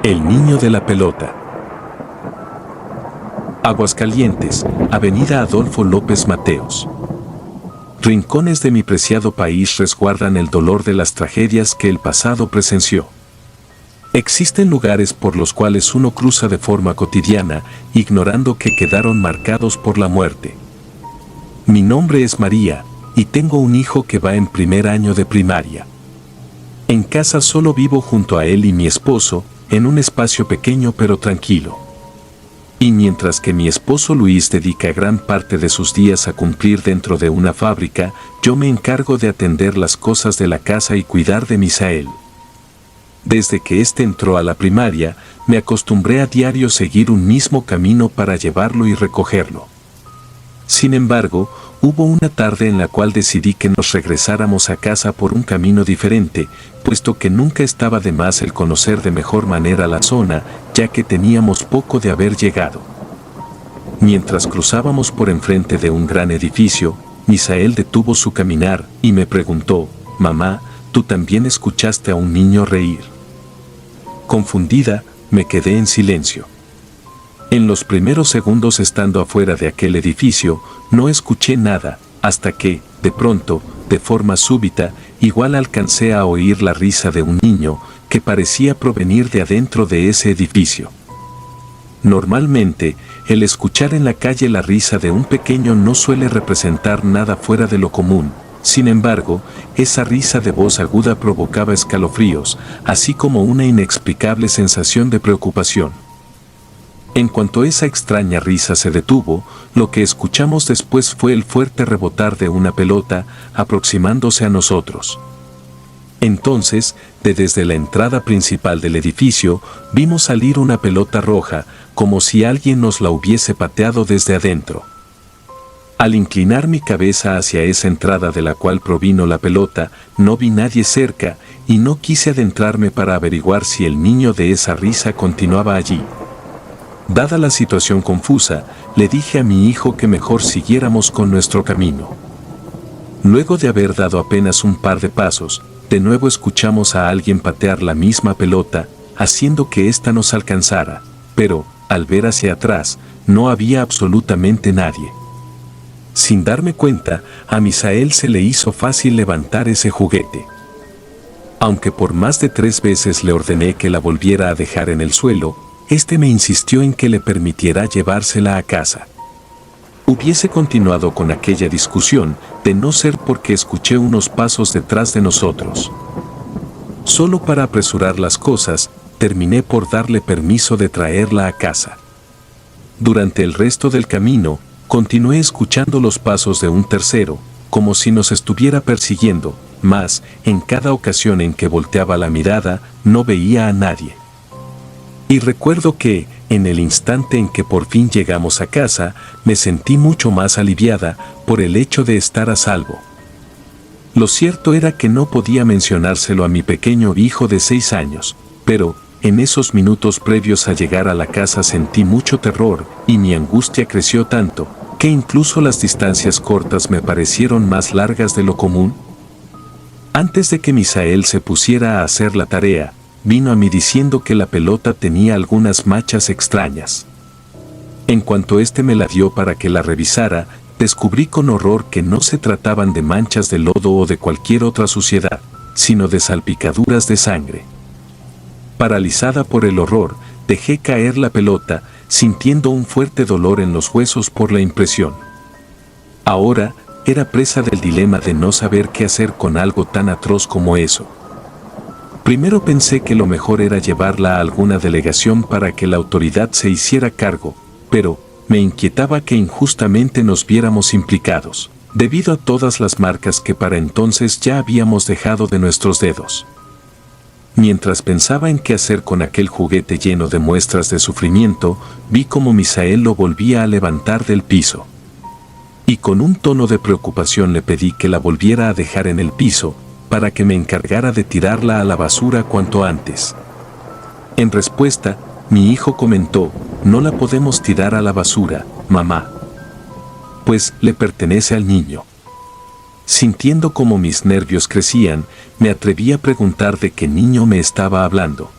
El niño de la pelota. Aguascalientes, Avenida Adolfo López Mateos. Rincones de mi preciado país resguardan el dolor de las tragedias que el pasado presenció. Existen lugares por los cuales uno cruza de forma cotidiana, ignorando que quedaron marcados por la muerte. Mi nombre es María, y tengo un hijo que va en primer año de primaria. En casa solo vivo junto a él y mi esposo, en un espacio pequeño pero tranquilo. Y mientras que mi esposo Luis dedica gran parte de sus días a cumplir dentro de una fábrica, yo me encargo de atender las cosas de la casa y cuidar de Misael. Desde que éste entró a la primaria, me acostumbré a diario seguir un mismo camino para llevarlo y recogerlo. Sin embargo, hubo una tarde en la cual decidí que nos regresáramos a casa por un camino diferente, puesto que nunca estaba de más el conocer de mejor manera la zona, ya que teníamos poco de haber llegado. Mientras cruzábamos por enfrente de un gran edificio, Misael detuvo su caminar y me preguntó: «Mamá, ¿tú también escuchaste a un niño reír?». Confundida, me quedé en silencio. En los primeros segundos estando afuera de aquel edificio, no escuché nada, hasta que, de pronto, de forma súbita, igual alcancé a oír la risa de un niño, que parecía provenir de adentro de ese edificio. Normalmente, el escuchar en la calle la risa de un pequeño no suele representar nada fuera de lo común. Sin embargo, esa risa de voz aguda provocaba escalofríos, así como una inexplicable sensación de preocupación. En cuanto esa extraña risa se detuvo, lo que escuchamos después fue el fuerte rebotar de una pelota aproximándose a nosotros. Entonces, desde la entrada principal del edificio, vimos salir una pelota roja, como si alguien nos la hubiese pateado desde adentro. Al inclinar mi cabeza hacia esa entrada de la cual provino la pelota, no vi nadie cerca y no quise adentrarme para averiguar si el niño de esa risa continuaba allí. Dada la situación confusa, le dije a mi hijo que mejor siguiéramos con nuestro camino. Luego de haber dado apenas un par de pasos, de nuevo escuchamos a alguien patear la misma pelota, haciendo que ésta nos alcanzara, pero, al ver hacia atrás, no había absolutamente nadie. Sin darme cuenta, a Misael se le hizo fácil levantar ese juguete. Aunque por más de 3 veces le ordené que la volviera a dejar en el suelo, este me insistió en que le permitiera llevársela a casa. Hubiese continuado con aquella discusión, de no ser porque escuché unos pasos detrás de nosotros. Solo para apresurar las cosas, terminé por darle permiso de traerla a casa. Durante el resto del camino, continué escuchando los pasos de un tercero, como si nos estuviera persiguiendo, mas, en cada ocasión en que volteaba la mirada, no veía a nadie. Y recuerdo que, en el instante en que por fin llegamos a casa, me sentí mucho más aliviada por el hecho de estar a salvo. Lo cierto era que no podía mencionárselo a mi pequeño hijo de 6 años, pero, en esos minutos previos a llegar a la casa sentí mucho terror y mi angustia creció tanto, que incluso las distancias cortas me parecieron más largas de lo común. Antes de que Misael se pusiera a hacer la tarea, vino a mí diciendo que la pelota tenía algunas manchas extrañas. En cuanto éste me la dio para que la revisara, descubrí con horror que no se trataban de manchas de lodo o de cualquier otra suciedad, sino de salpicaduras de sangre. Paralizada por el horror, dejé caer la pelota, sintiendo un fuerte dolor en los huesos por la impresión. Ahora, era presa del dilema de no saber qué hacer con algo tan atroz como eso. Primero pensé que lo mejor era llevarla a alguna delegación para que la autoridad se hiciera cargo, pero me inquietaba que injustamente nos viéramos implicados, debido a todas las marcas que para entonces ya habíamos dejado de nuestros dedos. Mientras pensaba en qué hacer con aquel juguete lleno de muestras de sufrimiento, vi cómo Misael lo volvía a levantar del piso. Y con un tono de preocupación le pedí que la volviera a dejar en el piso, para que me encargara de tirarla a la basura cuanto antes. En respuesta, mi hijo comentó: «No la podemos tirar a la basura, mamá. Pues le pertenece al niño». Sintiendo como mis nervios crecían, me atreví a preguntar de qué niño me estaba hablando.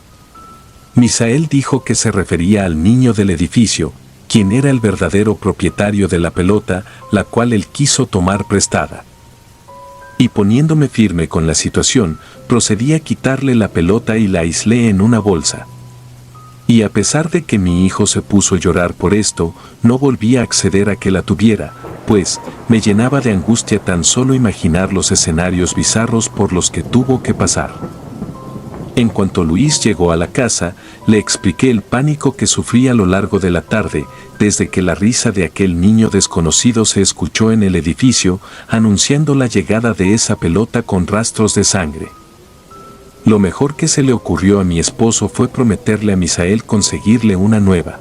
Misael dijo que se refería al niño del edificio, quien era el verdadero propietario de la pelota, la cual él quiso tomar prestada. Y poniéndome firme con la situación, procedí a quitarle la pelota y la aislé en una bolsa. Y a pesar de que mi hijo se puso a llorar por esto, no volví a acceder a que la tuviera, pues me llenaba de angustia tan solo imaginar los escenarios bizarros por los que tuvo que pasar. En cuanto Luis llegó a la casa, le expliqué el pánico que sufrí a lo largo de la tarde, desde que la risa de aquel niño desconocido se escuchó en el edificio, anunciando la llegada de esa pelota con rastros de sangre. Lo mejor que se le ocurrió a mi esposo fue prometerle a Misael conseguirle una nueva.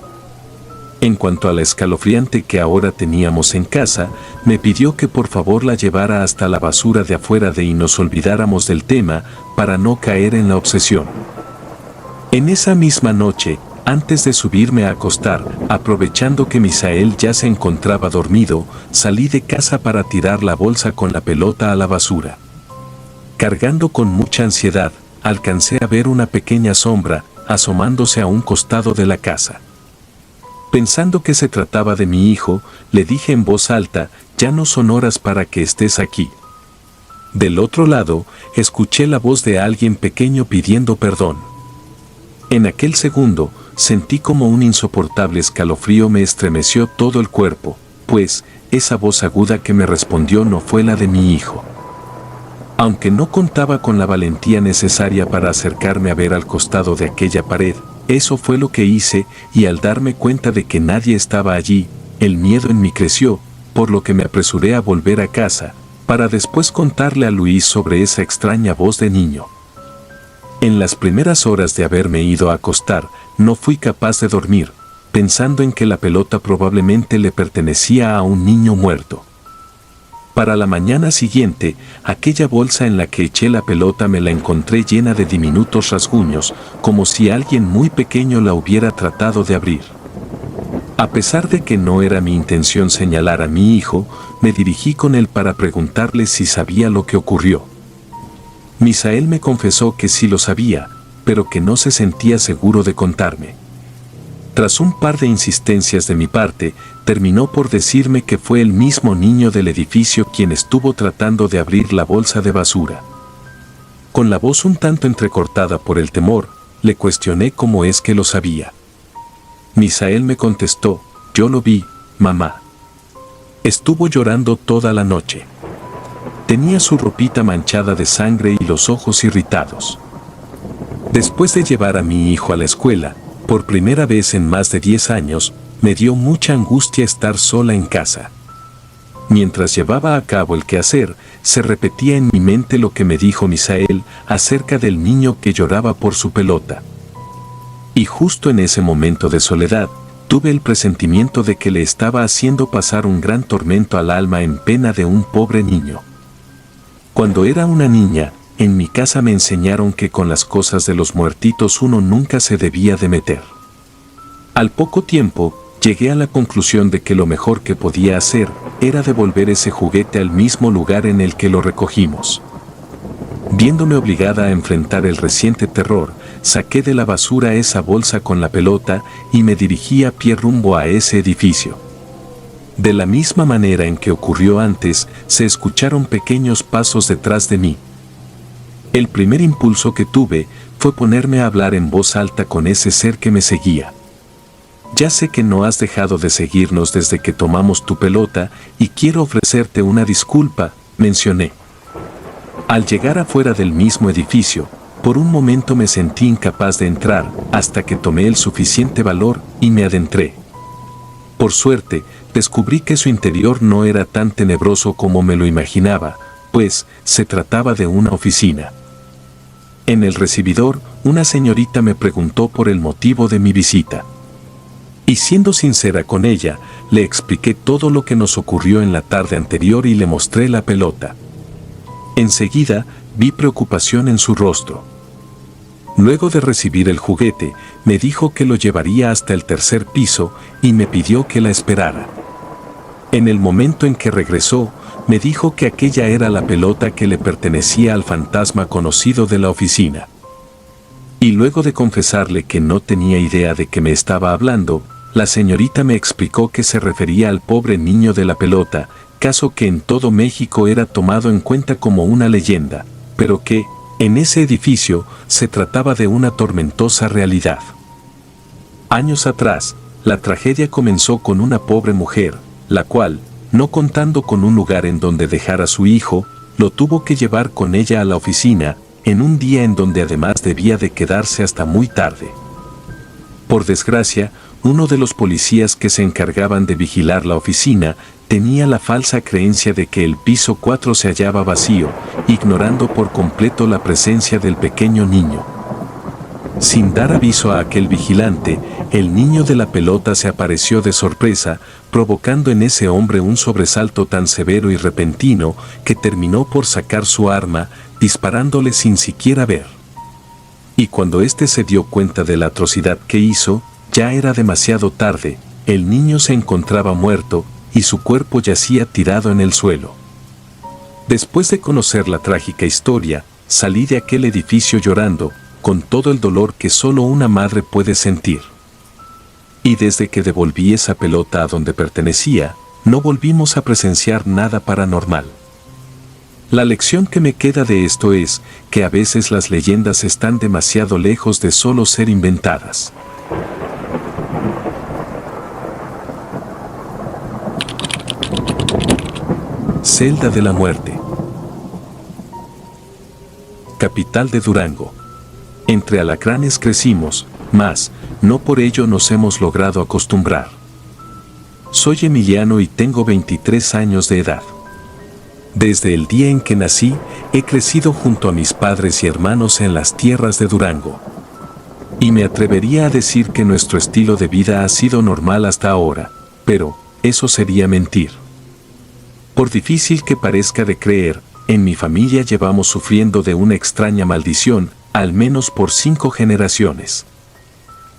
En cuanto a la escalofriante que ahora teníamos en casa, me pidió que por favor la llevara hasta la basura de afuera y nos olvidáramos del tema para no caer en la obsesión. En esa misma noche, antes de subirme a acostar, aprovechando que Misael ya se encontraba dormido, salí de casa para tirar la bolsa con la pelota a la basura. Cargando con mucha ansiedad, alcancé a ver una pequeña sombra asomándose a un costado de la casa. Pensando que se trataba de mi hijo, le dije en voz alta, ya no son horas para que estés aquí. Del otro lado, escuché la voz de alguien pequeño pidiendo perdón. En aquel segundo, sentí como un insoportable escalofrío me estremeció todo el cuerpo, pues esa voz aguda que me respondió no fue la de mi hijo. Aunque no contaba con la valentía necesaria para acercarme a ver al costado de aquella pared, eso fue lo que hice, y al darme cuenta de que nadie estaba allí, el miedo en mí creció, por lo que me apresuré a volver a casa, para después contarle a Luis sobre esa extraña voz de niño. En las primeras horas de haberme ido a acostar, no fui capaz de dormir, pensando en que la pelota probablemente le pertenecía a un niño muerto. Para la mañana siguiente, aquella bolsa en la que eché la pelota me la encontré llena de diminutos rasguños, como si alguien muy pequeño la hubiera tratado de abrir. A pesar de que no era mi intención señalar a mi hijo, me dirigí con él para preguntarle si sabía lo que ocurrió. Misael me confesó que sí lo sabía, pero que no se sentía seguro de contarme. Tras un par de insistencias de mi parte, terminó por decirme que fue el mismo niño del edificio quien estuvo tratando de abrir la bolsa de basura. Con la voz un tanto entrecortada por el temor, le cuestioné cómo es que lo sabía. Misael me contestó, yo lo vi, mamá. Estuvo llorando toda la noche. Tenía su ropita manchada de sangre y los ojos irritados. Después de llevar a mi hijo a la escuela, por primera vez en más de 10 años, me dio mucha angustia estar sola en casa. Mientras llevaba a cabo el quehacer, se repetía en mi mente lo que me dijo Misael acerca del niño que lloraba por su pelota. Y justo en ese momento de soledad, tuve el presentimiento de que le estaba haciendo pasar un gran tormento al alma en pena de un pobre niño. Cuando era una niña, en mi casa me enseñaron que con las cosas de los muertitos uno nunca se debía de meter. Al poco tiempo, llegué a la conclusión de que lo mejor que podía hacer era devolver ese juguete al mismo lugar en el que lo recogimos. Viéndome obligada a enfrentar el reciente terror, saqué de la basura esa bolsa con la pelota y me dirigí a pie rumbo a ese edificio. De la misma manera en que ocurrió antes, se escucharon pequeños pasos detrás de mí. El primer impulso que tuve fue ponerme a hablar en voz alta con ese ser que me seguía. Ya sé que no has dejado de seguirnos desde que tomamos tu pelota y quiero ofrecerte una disculpa, mencioné. Al llegar afuera del mismo edificio, por un momento me sentí incapaz de entrar hasta que tomé el suficiente valor y me adentré. Por suerte, descubrí que su interior no era tan tenebroso como me lo imaginaba, pues se trataba de una oficina. En el recibidor, una señorita me preguntó por el motivo de mi visita. Y siendo sincera con ella, le expliqué todo lo que nos ocurrió en la tarde anterior y le mostré la pelota. Enseguida, vi preocupación en su rostro. Luego de recibir el juguete, me dijo que lo llevaría hasta el tercer piso y me pidió que la esperara. En el momento en que regresó, me dijo que aquella era la pelota que le pertenecía al fantasma conocido de la oficina. Y luego de confesarle que no tenía idea de qué me estaba hablando, la señorita me explicó que se refería al pobre niño de la pelota, caso que en todo México era tomado en cuenta como una leyenda, pero que, en ese edificio, se trataba de una tormentosa realidad. Años atrás, la tragedia comenzó con una pobre mujer, la cual, no contando con un lugar en donde dejar a su hijo, lo tuvo que llevar con ella a la oficina, en un día en donde además debía de quedarse hasta muy tarde. Por desgracia, uno de los policías que se encargaban de vigilar la oficina tenía la falsa creencia de que el piso 4 se hallaba vacío, ignorando por completo la presencia del pequeño niño. Sin dar aviso a aquel vigilante, el niño de la pelota se apareció de sorpresa, provocando en ese hombre un sobresalto tan severo y repentino que terminó por sacar su arma, disparándole sin siquiera ver. Y cuando éste se dio cuenta de la atrocidad que hizo, ya era demasiado tarde, el niño se encontraba muerto y su cuerpo yacía tirado en el suelo. Después de conocer la trágica historia, salí de aquel edificio llorando, con todo el dolor que solo una madre puede sentir. Y desde que devolví esa pelota a donde pertenecía, no volvimos a presenciar nada paranormal. La lección que me queda de esto es que a veces las leyendas están demasiado lejos de solo ser inventadas. Celda de la Muerte. Capital de Durango. Entre alacranes crecimos, mas no por ello nos hemos logrado acostumbrar. Soy Emiliano y tengo 23 años de edad. Desde el día en que nací, he crecido junto a mis padres y hermanos en las tierras de Durango. Y me atrevería a decir que nuestro estilo de vida ha sido normal hasta ahora, pero eso sería mentir. Por difícil que parezca de creer, en mi familia llevamos sufriendo de una extraña maldición, al menos por 5 generaciones.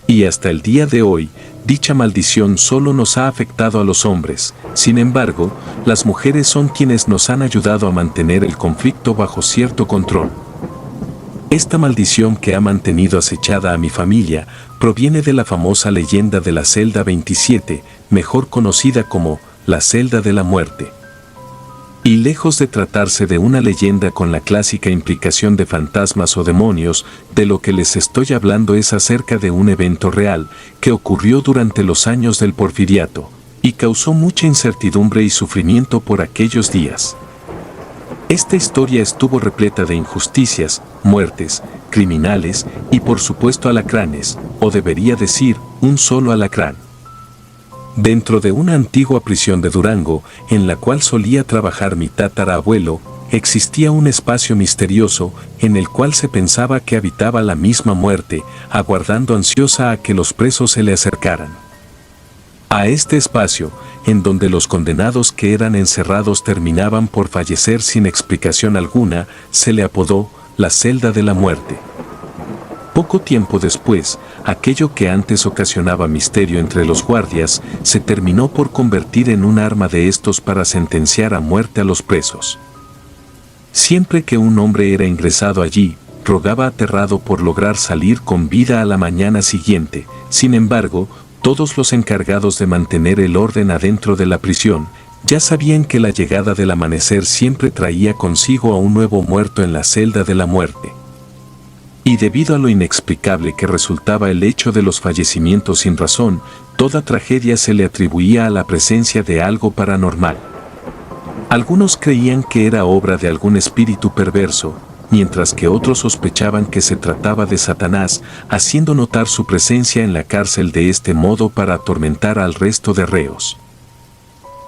Y hasta el día de hoy, dicha maldición solo nos ha afectado a los hombres. Sin embargo, las mujeres son quienes nos han ayudado a mantener el conflicto bajo cierto control. Esta maldición que ha mantenido acechada a mi familia proviene de la famosa leyenda de la celda 27, mejor conocida como la celda de la muerte. Y lejos de tratarse de una leyenda con la clásica implicación de fantasmas o demonios, de lo que les estoy hablando es acerca de un evento real que ocurrió durante los años del Porfiriato y causó mucha incertidumbre y sufrimiento por aquellos días. Esta historia estuvo repleta de injusticias, muertes, criminales y por supuesto alacranes, o debería decir, un solo alacrán. Dentro de una antigua prisión de Durango, en la cual solía trabajar mi tatarabuelo, existía un espacio misterioso en el cual se pensaba que habitaba la misma muerte, aguardando ansiosa a que los presos se le acercaran. A este espacio, en donde los condenados que eran encerrados terminaban por fallecer sin explicación alguna, se le apodó la celda de la muerte. Poco tiempo después, aquello que antes ocasionaba misterio entre los guardias, se terminó por convertir en un arma de estos para sentenciar a muerte a los presos. Siempre que un hombre era ingresado allí, rogaba aterrado por lograr salir con vida a la mañana siguiente. Sin embargo, todos los encargados de mantener el orden adentro de la prisión, ya sabían que la llegada del amanecer siempre traía consigo a un nuevo muerto en la celda de la muerte. Y debido a lo inexplicable que resultaba el hecho de los fallecimientos sin razón, toda tragedia se le atribuía a la presencia de algo paranormal. Algunos creían que era obra de algún espíritu perverso, mientras que otros sospechaban que se trataba de Satanás, haciendo notar su presencia en la cárcel de este modo para atormentar al resto de reos.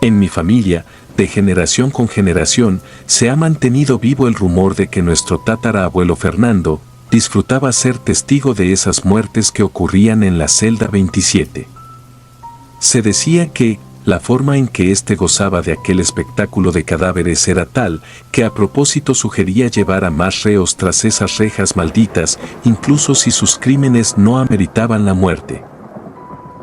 En mi familia, de generación con generación, se ha mantenido vivo el rumor de que nuestro tatarabuelo Fernando disfrutaba ser testigo de esas muertes que ocurrían en la celda 27. Se decía que la forma en que éste gozaba de aquel espectáculo de cadáveres era tal que a propósito sugería llevar a más reos tras esas rejas malditas, incluso si sus crímenes no ameritaban la muerte.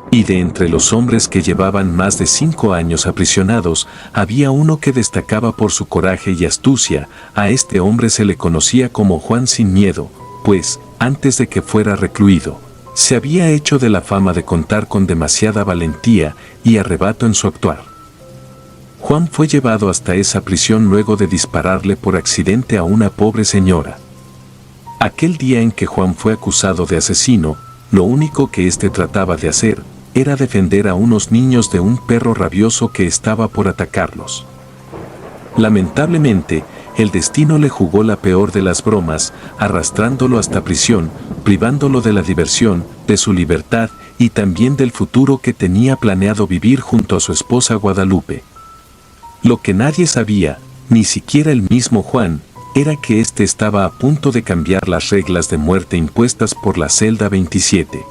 Y de entre los hombres que llevaban más de 5 años aprisionados, había uno que destacaba por su coraje y astucia. A este hombre se le conocía como Juan Sin Miedo, pues, antes de que fuera recluido, se había hecho de la fama de contar con demasiada valentía y arrebato en su actuar. Juan fue llevado hasta esa prisión luego de dispararle por accidente a una pobre señora. Aquel día en que Juan fue acusado de asesino, lo único que éste trataba de hacer era defender a unos niños de un perro rabioso que estaba por atacarlos. Lamentablemente, el destino le jugó la peor de las bromas, arrastrándolo hasta prisión, privándolo de la diversión, de su libertad y también del futuro que tenía planeado vivir junto a su esposa Guadalupe. Lo que nadie sabía, ni siquiera el mismo Juan, era que éste estaba a punto de cambiar las reglas de muerte impuestas por la celda 27.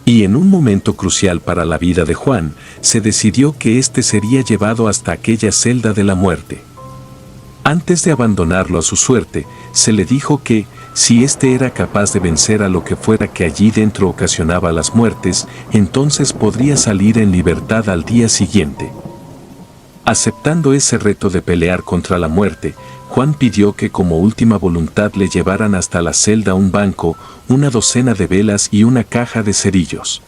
Y en un momento crucial para la vida de Juan, se decidió que éste sería llevado hasta aquella celda de la muerte. Antes de abandonarlo a su suerte, se le dijo que, si éste era capaz de vencer a lo que fuera que allí dentro ocasionaba las muertes, entonces podría salir en libertad al día siguiente. Aceptando ese reto de pelear contra la muerte, Juan pidió que como última voluntad le llevaran hasta la celda un banco, una docena de velas y una caja de cerillos.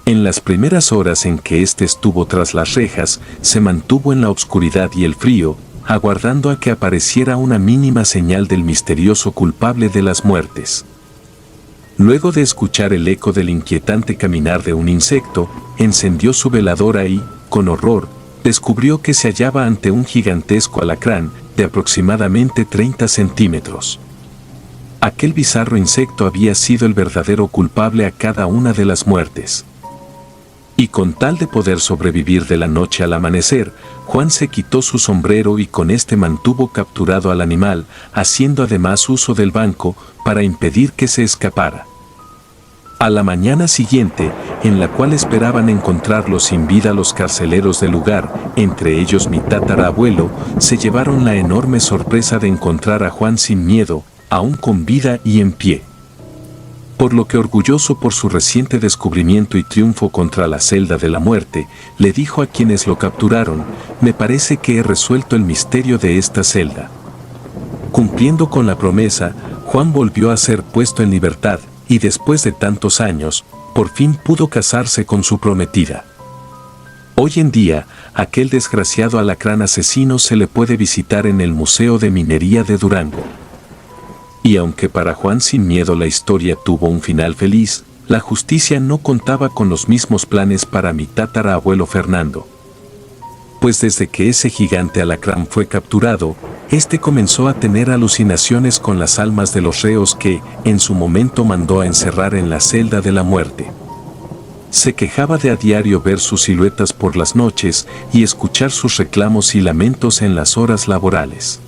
En las primeras horas en que éste estuvo tras las rejas, se mantuvo en la oscuridad y el frío, aguardando a que apareciera una mínima señal del misterioso culpable de las muertes. Luego de escuchar el eco del inquietante caminar de un insecto, encendió su veladora y, con horror, descubrió que se hallaba ante un gigantesco alacrán de aproximadamente 30 centímetros. Aquel bizarro insecto había sido el verdadero culpable a cada una de las muertes. Y con tal de poder sobrevivir de la noche al amanecer, Juan se quitó su sombrero y con este mantuvo capturado al animal, haciendo además uso del banco para impedir que se escapara. A la mañana siguiente, en la cual esperaban encontrarlo sin vida los carceleros del lugar, entre ellos mi tatarabuelo, se llevaron la enorme sorpresa de encontrar a Juan sin miedo, aún con vida y en pie. Por lo que orgulloso por su reciente descubrimiento y triunfo contra la celda de la muerte, le dijo a quienes lo capturaron: «Me parece que he resuelto el misterio de esta celda». Cumpliendo con la promesa, Juan volvió a ser puesto en libertad, y después de tantos años, por fin pudo casarse con su prometida. Hoy en día, aquel desgraciado alacrán asesino se le puede visitar en el Museo de Minería de Durango. Y aunque para Juan sin miedo la historia tuvo un final feliz, la justicia no contaba con los mismos planes para mi tatarabuelo Fernando. Pues desde que ese gigante alacrán fue capturado, este comenzó a tener alucinaciones con las almas de los reos que, en su momento, mandó a encerrar en la celda de la muerte. Se quejaba de a diario ver sus siluetas por las noches y escuchar sus reclamos y lamentos en las horas laborales.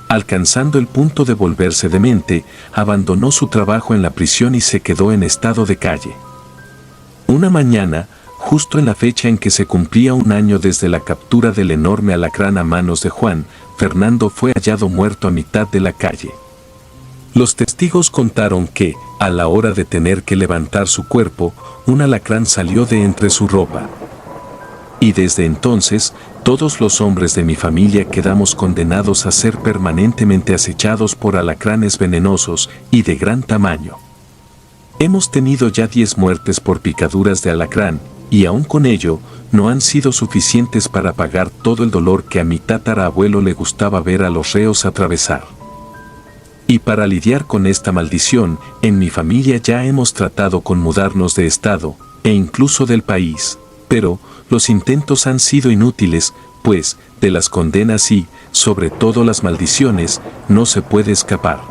Alcanzando el punto de volverse demente, abandonó su trabajo en la prisión y se quedó en estado de calle. Una mañana, justo en la fecha en que se cumplía un año desde la captura del enorme alacrán a manos de Juan, Fernando fue hallado muerto a mitad de la calle. Los testigos contaron que, a la hora de tener que levantar su cuerpo, un alacrán salió de entre su ropa. Y desde entonces, todos los hombres de mi familia quedamos condenados a ser permanentemente acechados por alacranes venenosos y de gran tamaño. Hemos tenido ya 10 muertes por picaduras de alacrán, y aún con ello, no han sido suficientes para pagar todo el dolor que a mi tatarabuelo le gustaba ver a los reos atravesar. Y para lidiar con esta maldición, en mi familia ya hemos tratado con mudarnos de estado, e incluso del país, pero los intentos han sido inútiles, pues, de las condenas y, sobre todo las maldiciones, no se puede escapar.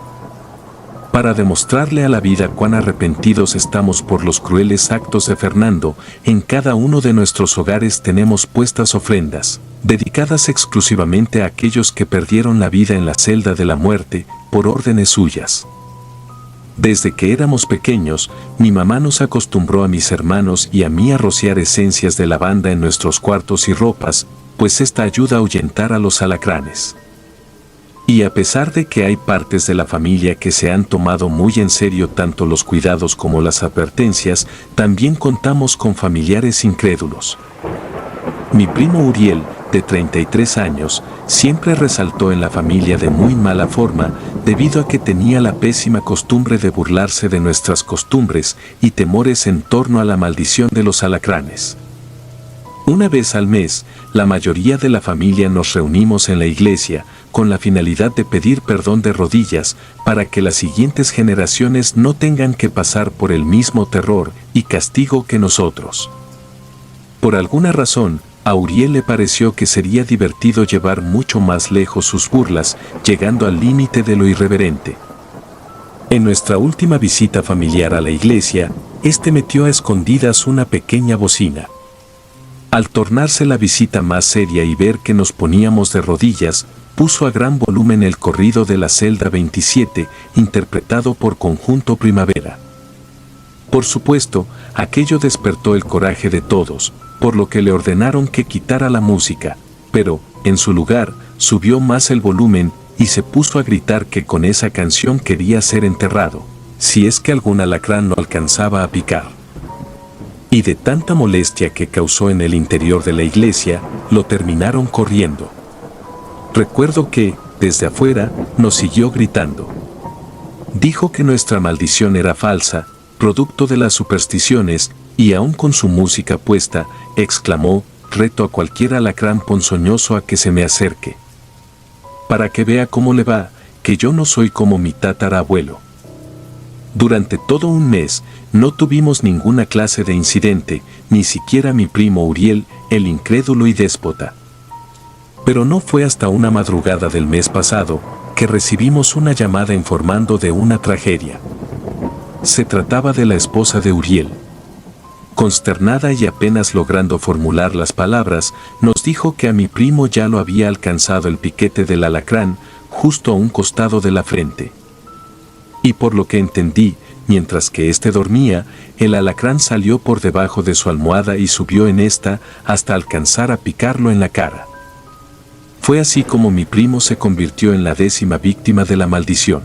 Para demostrarle a la vida cuán arrepentidos estamos por los crueles actos de Fernando, en cada uno de nuestros hogares tenemos puestas ofrendas, dedicadas exclusivamente a aquellos que perdieron la vida en la celda de la muerte, por órdenes suyas. Desde que éramos pequeños, mi mamá nos acostumbró a mis hermanos y a mí a rociar esencias de lavanda en nuestros cuartos y ropas, pues esta ayuda a ahuyentar a los alacranes. Y a pesar de que hay partes de la familia que se han tomado muy en serio tanto los cuidados como las advertencias, también contamos con familiares incrédulos. Mi primo Uriel, de 33 años, siempre resaltó en la familia de muy mala forma, debido a que tenía la pésima costumbre de burlarse de nuestras costumbres y temores en torno a la maldición de los alacranes. Una vez al mes, la mayoría de la familia nos reunimos en la iglesia con la finalidad de pedir perdón de rodillas para que las siguientes generaciones no tengan que pasar por el mismo terror y castigo que nosotros. Por alguna razón, a Uriel le pareció que sería divertido llevar mucho más lejos sus burlas, llegando al límite de lo irreverente. En nuestra última visita familiar a la iglesia, metió a escondidas una pequeña bocina. Al tornarse la visita más seria y ver que nos poníamos de rodillas, puso a gran volumen el corrido de la celda 27, interpretado por Conjunto Primavera. Por supuesto, aquello despertó el coraje de todos, por lo que le ordenaron que quitara la música, pero, en su lugar, subió más el volumen y se puso a gritar que con esa canción quería ser enterrado, si es que algún alacrán lo alcanzaba a picar. Y de tanta molestia que causó en el interior de la iglesia, lo terminaron corriendo. Recuerdo que, desde afuera, nos siguió gritando. Dijo que nuestra maldición era falsa, producto de las supersticiones, y aún con su música puesta, exclamó: reto a cualquier alacrán ponzoñoso a que se me acerque. Para que vea cómo le va, que yo no soy como mi tatarabuelo. Durante todo un mes, no tuvimos ninguna clase de incidente, ni siquiera mi primo Uriel, el incrédulo y déspota. Pero no fue hasta una madrugada del mes pasado, que recibimos una llamada informando de una tragedia. Se trataba de la esposa de Uriel. Consternada y apenas logrando formular las palabras, nos dijo que a mi primo ya lo había alcanzado el piquete del alacrán, justo a un costado de la frente. Y por lo que entendí, mientras que dormía, el alacrán salió por debajo de su almohada y subió en esta hasta alcanzar a picarlo en la cara. Fue así como mi primo se convirtió en la 10ª víctima de la maldición.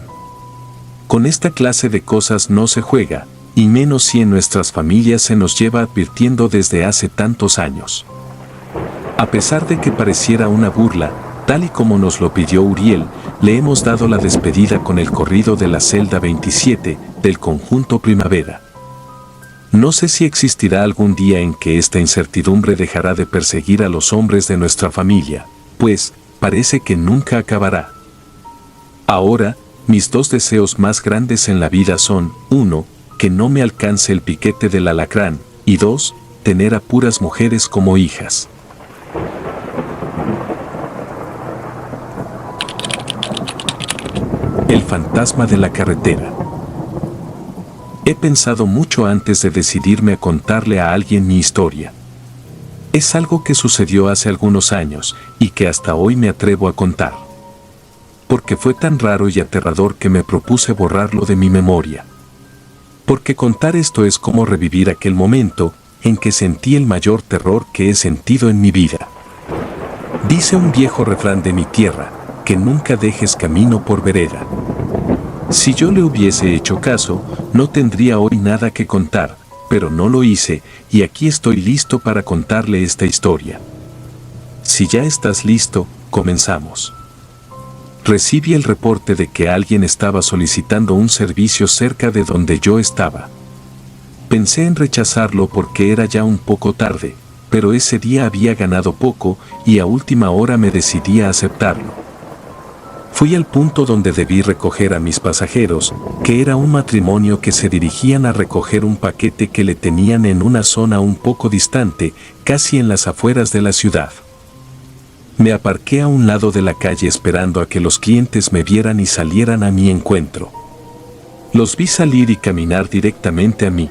Con esta clase de cosas no se juega, y menos si en nuestras familias se nos lleva advirtiendo desde hace tantos años. A pesar de que pareciera una burla, tal y como nos lo pidió Uriel, le hemos dado la despedida con el corrido de la celda 27 del Conjunto Primavera. No sé si existirá algún día en que esta incertidumbre dejará de perseguir a los hombres de nuestra familia, pues parece que nunca acabará. Ahora, mis 2 deseos más grandes en la vida son: 1, que no me alcance el piquete del alacrán, y 2, tener a puras mujeres como hijas. El fantasma de la carretera. He pensado mucho antes de decidirme a contarle a alguien mi historia. Es algo que sucedió hace algunos años y que hasta hoy me atrevo a contar. Porque fue tan raro y aterrador que me propuse borrarlo de mi memoria. Porque contar esto es como revivir aquel momento en que sentí el mayor terror que he sentido en mi vida. Dice un viejo refrán de mi tierra, que nunca dejes camino por vereda. Si yo le hubiese hecho caso, no tendría hoy nada que contar, pero no lo hice, y aquí estoy listo para contarle esta historia. Si ya estás listo, comenzamos. Recibí el reporte de que alguien estaba solicitando un servicio cerca de donde yo estaba. Pensé en rechazarlo porque era ya un poco tarde, pero ese día había ganado poco y a última hora me decidí a aceptarlo. Fui al punto donde debí recoger a mis pasajeros, que era un matrimonio que se dirigían a recoger un paquete que le tenían en una zona un poco distante, casi en las afueras de la ciudad. Me aparqué a un lado de la calle esperando a que los clientes me vieran y salieran a mi encuentro. Los vi salir y caminar directamente a mí.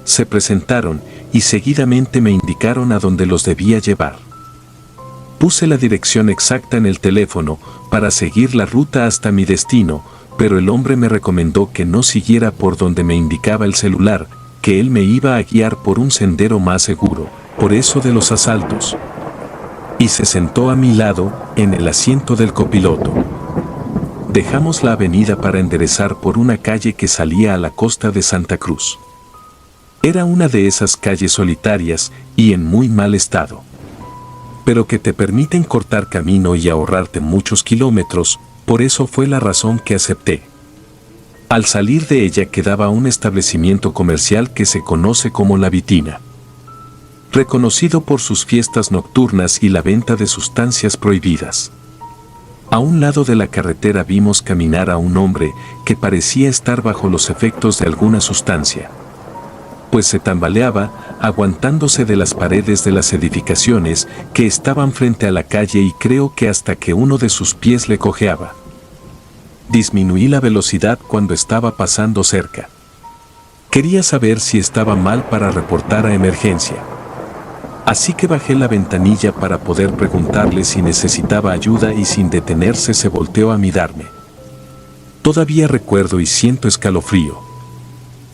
Se presentaron y seguidamente me indicaron a dónde los debía llevar. Puse la dirección exacta en el teléfono para seguir la ruta hasta mi destino, pero el hombre me recomendó que no siguiera por donde me indicaba el celular, que él me iba a guiar por un sendero más seguro, por eso de los asaltos. Y se sentó a mi lado, en el asiento del copiloto. Dejamos la avenida para enderezar por una calle que salía a la costa de Santa Cruz. Era una de esas calles solitarias y en muy mal estado, pero que te permiten cortar camino y ahorrarte muchos kilómetros, Por eso fue la razón que acepté. Al salir de ella quedaba un establecimiento comercial que se conoce como La Vitina, reconocido por sus fiestas nocturnas y la venta de sustancias prohibidas. A un lado de la carretera vimos caminar a un hombre que parecía estar bajo los efectos de alguna sustancia, pues se tambaleaba, aguantándose de las paredes de las edificaciones que estaban frente a la calle y creo que hasta que uno de sus pies le cojeaba. Disminuí la velocidad cuando estaba pasando cerca. Quería saber si estaba mal para reportar a emergencia. Así que bajé la ventanilla para poder preguntarle si necesitaba ayuda y sin detenerse se volteó a mirarme. Todavía recuerdo y siento escalofrío.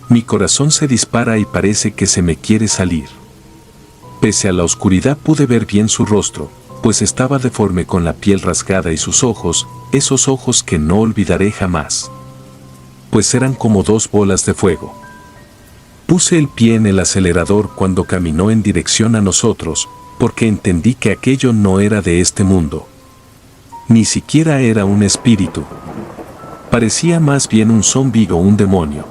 Mi corazón se dispara y parece que se me quiere salir. Pese a la oscuridad pude ver bien su rostro, pues estaba deforme con la piel rasgada y sus ojos, esos ojos que no olvidaré jamás, pues eran como dos bolas de fuego. Puse el pie en el acelerador cuando caminó en dirección a nosotros, porque entendí que aquello no era de este mundo. Ni siquiera era un espíritu. Parecía más bien un zombi o un demonio.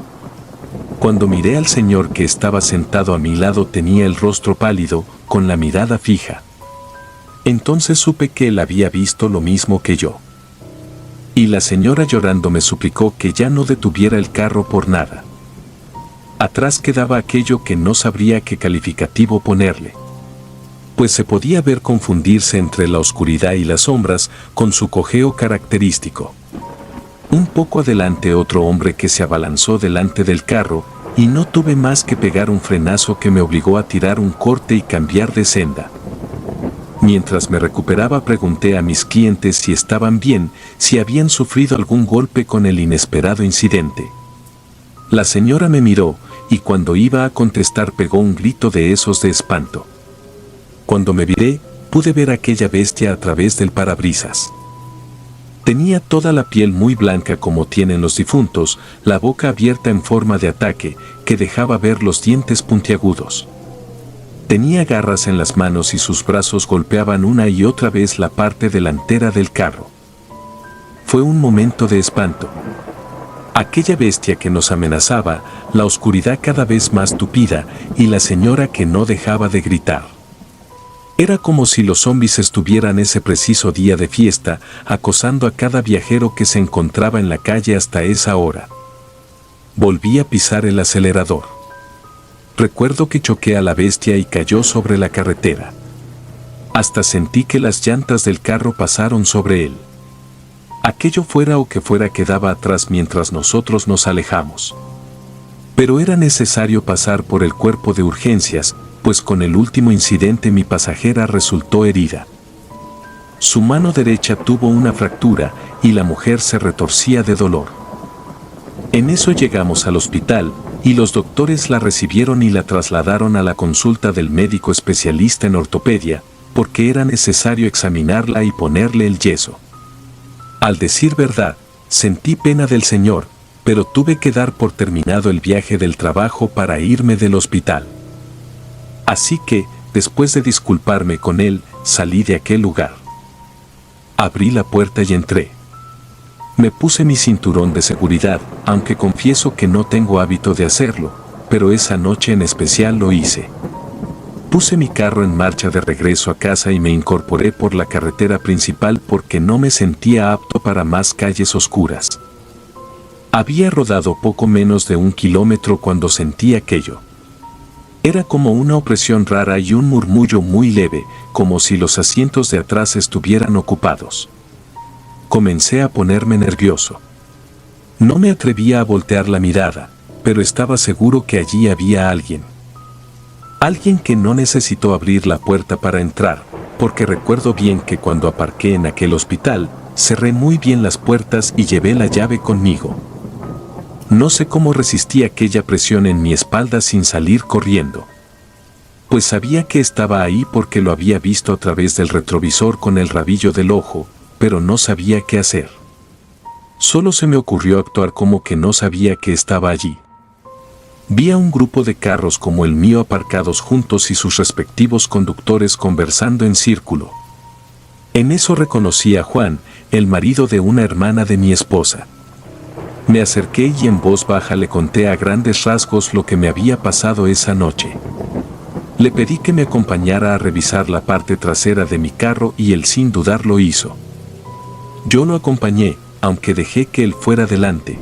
Cuando miré al señor que estaba sentado a mi lado tenía el rostro pálido, con la mirada fija. Entonces supe que él había visto lo mismo que yo. Y la señora llorando me suplicó que ya no detuviera el carro por nada. Atrás quedaba aquello que no sabría qué calificativo ponerle, pues se podía ver confundirse entre la oscuridad y las sombras con su cojeo característico. Un poco adelante otro hombre que se abalanzó delante del carro y no tuve más que pegar un frenazo que me obligó a tirar un corte y cambiar de senda. Mientras me recuperaba pregunté a mis clientes si estaban bien, si habían sufrido algún golpe con el inesperado incidente. La señora me miró y cuando iba a contestar pegó un grito de esos de espanto. Cuando me viré, pude ver aquella bestia a través del parabrisas. Tenía toda la piel muy blanca como tienen los difuntos, la boca abierta en forma de ataque, que dejaba ver los dientes puntiagudos. Tenía garras en las manos y sus brazos golpeaban una y otra vez la parte delantera del carro. Fue un momento de espanto. Aquella bestia que nos amenazaba, la oscuridad cada vez más tupida y la señora que no dejaba de gritar. Era como si los zombis estuvieran ese preciso día de fiesta, acosando a cada viajero que se encontraba en la calle hasta esa hora. Volví a pisar el acelerador. Recuerdo que choqué a la bestia y cayó sobre la carretera. Hasta sentí que las llantas del carro pasaron sobre él. Aquello fuera o que fuera quedaba atrás mientras nosotros nos alejamos. Pero era necesario pasar por el cuerpo de urgencias, pues con el último incidente mi pasajera resultó herida. Su mano derecha tuvo una fractura y la mujer se retorcía de dolor. En eso llegamos al hospital y los doctores la recibieron y la trasladaron a la consulta del médico especialista en ortopedia, porque era necesario examinarla y ponerle el yeso. Al decir verdad, sentí pena del señor, pero tuve que dar por terminado el viaje del trabajo para irme del hospital. Así que, después de disculparme con él, salí de aquel lugar. Abrí la puerta y entré. Me puse mi cinturón de seguridad, aunque confieso que no tengo hábito de hacerlo, pero esa noche en especial lo hice. Puse mi carro en marcha de regreso a casa y me incorporé por la carretera principal porque no me sentía apto para más calles oscuras. Había rodado poco menos de 1 kilómetro cuando sentí aquello. Era como una opresión rara y un murmullo muy leve, como si los asientos de atrás estuvieran ocupados. Comencé a ponerme nervioso. No me atrevía a voltear la mirada, pero estaba seguro que allí había alguien. Alguien que no necesitó abrir la puerta para entrar, porque recuerdo bien que cuando aparqué en aquel hospital, cerré muy bien las puertas y llevé la llave conmigo. No sé cómo resistí aquella presión en mi espalda sin salir corriendo. Pues sabía que estaba ahí porque lo había visto a través del retrovisor con el rabillo del ojo, pero no sabía qué hacer. Solo se me ocurrió actuar como que no sabía que estaba allí. Vi a un grupo de carros como el mío aparcados juntos y sus respectivos conductores conversando en círculo. En eso reconocí a Juan, el marido de una hermana de mi esposa. Me acerqué y en voz baja le conté a grandes rasgos lo que me había pasado esa noche. Le pedí que me acompañara a revisar la parte trasera de mi carro y él sin dudar lo hizo. Yo lo acompañé, aunque dejé que él fuera delante.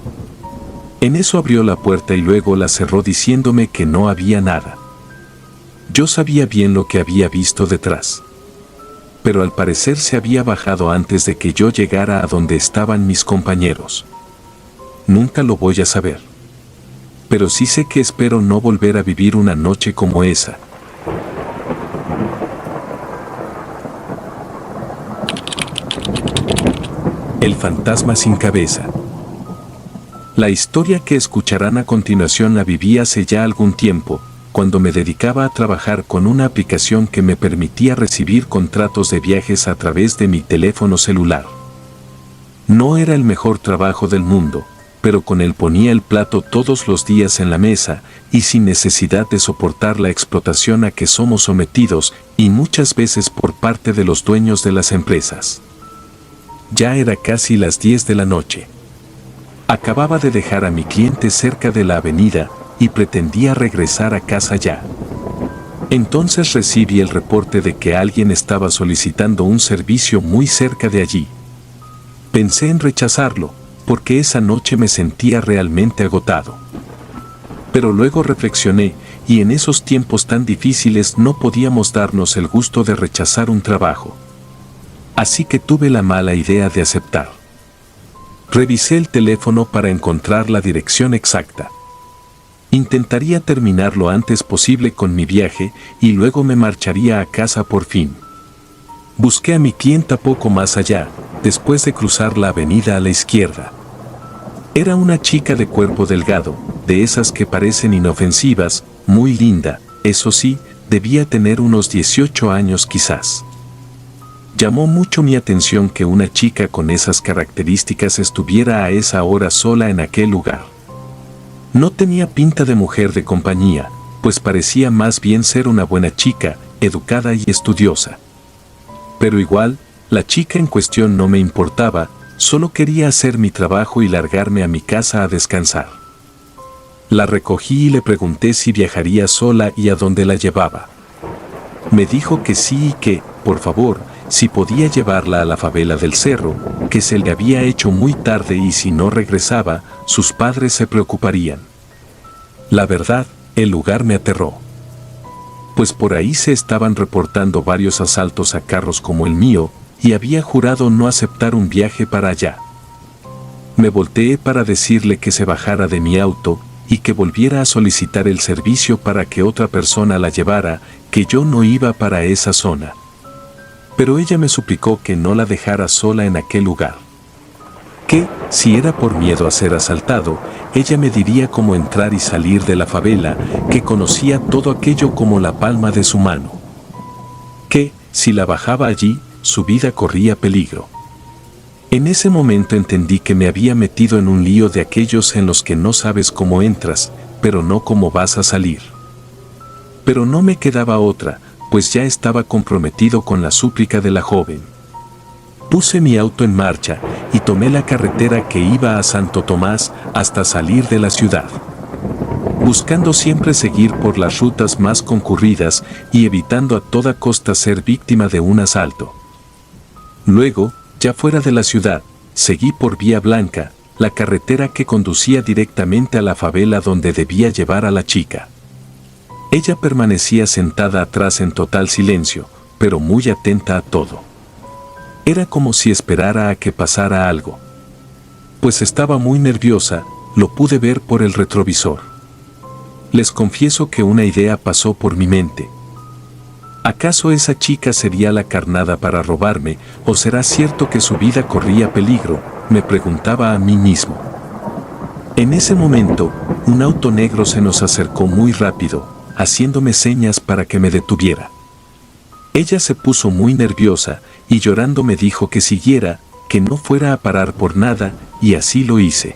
En eso abrió la puerta y luego la cerró diciéndome que no había nada. Yo sabía bien lo que había visto detrás. Pero al parecer se había bajado antes de que yo llegara a donde estaban mis compañeros. Nunca lo voy a saber. Pero sí sé que espero no volver a vivir una noche como esa. El fantasma sin cabeza. La historia que escucharán a continuación la viví hace ya algún tiempo, cuando me dedicaba a trabajar con una aplicación que me permitía recibir contratos de viajes a través de mi teléfono celular. No era el mejor trabajo del mundo, pero con él ponía el plato todos los días en la mesa y sin necesidad de soportar la explotación a que somos sometidos y muchas veces por parte de los dueños de las empresas. Ya era casi las 10 de la noche. Acababa de dejar a mi cliente cerca de la avenida y pretendía regresar a casa ya. Entonces recibí el reporte de que alguien estaba solicitando un servicio muy cerca de allí. Pensé en rechazarlo, porque esa noche me sentía realmente agotado. Pero luego reflexioné, y en esos tiempos tan difíciles no podíamos darnos el gusto de rechazar un trabajo. Así que tuve la mala idea de aceptar. Revisé el teléfono para encontrar la dirección exacta. Intentaría terminar lo antes posible con mi viaje y luego me marcharía a casa por fin. Busqué a mi clienta poco más allá, después de cruzar la avenida a la izquierda. Era una chica de cuerpo delgado, de esas que parecen inofensivas, muy linda, eso sí, debía tener unos 18 años quizás. Llamó mucho mi atención que una chica con esas características estuviera a esa hora sola en aquel lugar. No tenía pinta de mujer de compañía, pues parecía más bien ser una buena chica, educada y estudiosa. Pero igual, la chica en cuestión no me importaba, solo quería hacer mi trabajo y largarme a mi casa a descansar. La recogí y le pregunté si viajaría sola y a dónde la llevaba. Me dijo que sí y que, por favor, si podía llevarla a la favela del cerro, que se le había hecho muy tarde y si no regresaba, sus padres se preocuparían. La verdad, el lugar me aterró. Pues por ahí se estaban reportando varios asaltos a carros como el mío, y había jurado no aceptar un viaje para allá. Me volteé para decirle que se bajara de mi auto y que volviera a solicitar el servicio para que otra persona la llevara, que yo no iba para esa zona. Pero ella me suplicó que no la dejara sola en aquel lugar. Que, si era por miedo a ser asaltado, ella me diría cómo entrar y salir de la favela, que conocía todo aquello como la palma de su mano. Que, si la bajaba allí, su vida corría peligro. En ese momento entendí que me había metido en un lío de aquellos en los que no sabes cómo entras, pero no cómo vas a salir. Pero no me quedaba otra, pues ya estaba comprometido con la súplica de la joven. Puse mi auto en marcha y tomé la carretera que iba a Santo Tomás hasta salir de la ciudad, buscando siempre seguir por las rutas más concurridas y evitando a toda costa ser víctima de un asalto. Luego, ya fuera de la ciudad, seguí por Vía Blanca, la carretera que conducía directamente a la favela donde debía llevar a la chica. Ella permanecía sentada atrás en total silencio, pero muy atenta a todo. Era como si esperara a que pasara algo. Pues estaba muy nerviosa, lo pude ver por el retrovisor. Les confieso que una idea pasó por mi mente. ¿Acaso esa chica sería la carnada para robarme, o será cierto que su vida corría peligro? Me preguntaba a mí mismo. En ese momento, un auto negro se nos acercó muy rápido, haciéndome señas para que me detuviera. Ella se puso muy nerviosa y llorando me dijo que siguiera, que no fuera a parar por nada, y así lo hice.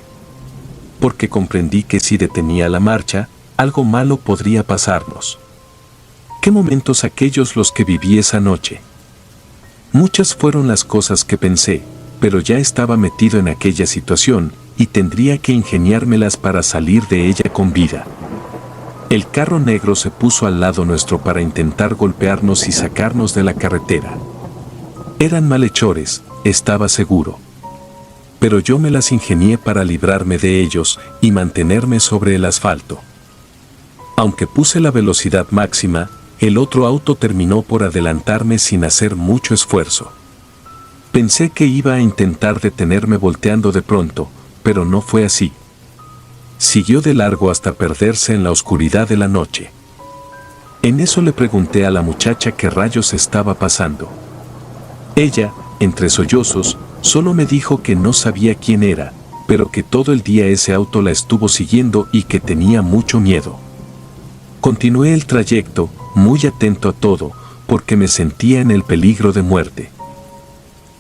Porque comprendí que si detenía la marcha, algo malo podría pasarnos. ¿Qué momentos aquellos los que viví esa noche? Muchas fueron las cosas que pensé, pero ya estaba metido en aquella situación y tendría que ingeniármelas para salir de ella con vida. El carro negro se puso al lado nuestro para intentar golpearnos y sacarnos de la carretera. Eran malhechores, estaba seguro. Pero yo me las ingenié para librarme de ellos y mantenerme sobre el asfalto. Aunque puse la velocidad máxima, el otro auto terminó por adelantarme sin hacer mucho esfuerzo. Pensé que iba a intentar detenerme volteando de pronto, pero no fue así. Siguió de largo hasta perderse en la oscuridad de la noche. En eso le pregunté a la muchacha qué rayos estaba pasando. Ella, entre sollozos, solo me dijo que no sabía quién era, pero que todo el día ese auto la estuvo siguiendo y que tenía mucho miedo. Continué el trayecto, muy atento a todo, porque me sentía en el peligro de muerte.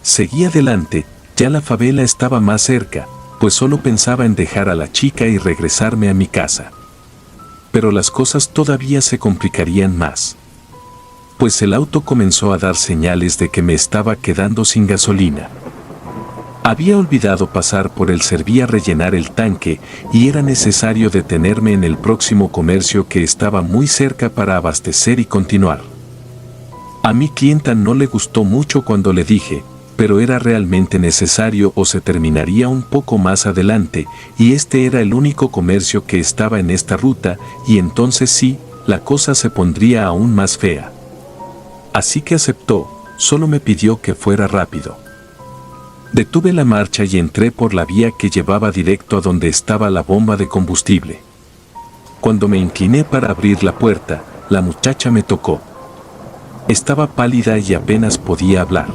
Seguí adelante, ya la favela estaba más cerca, pues solo pensaba en dejar a la chica y regresarme a mi casa. Pero las cosas todavía se complicarían más. Pues el auto comenzó a dar señales de que me estaba quedando sin gasolina. Había olvidado pasar por el Serví a rellenar el tanque y era necesario detenerme en el próximo comercio que estaba muy cerca para abastecer y continuar. A mi clienta no le gustó mucho cuando le dije, pero era realmente necesario o se terminaría un poco más adelante y este era el único comercio que estaba en esta ruta y entonces sí, la cosa se pondría aún más fea. Así que aceptó, solo me pidió que fuera rápido. Detuve la marcha y entré por la vía que llevaba directo a donde estaba la bomba de combustible. Cuando me incliné para abrir la puerta, la muchacha me tocó. Estaba pálida y apenas podía hablar.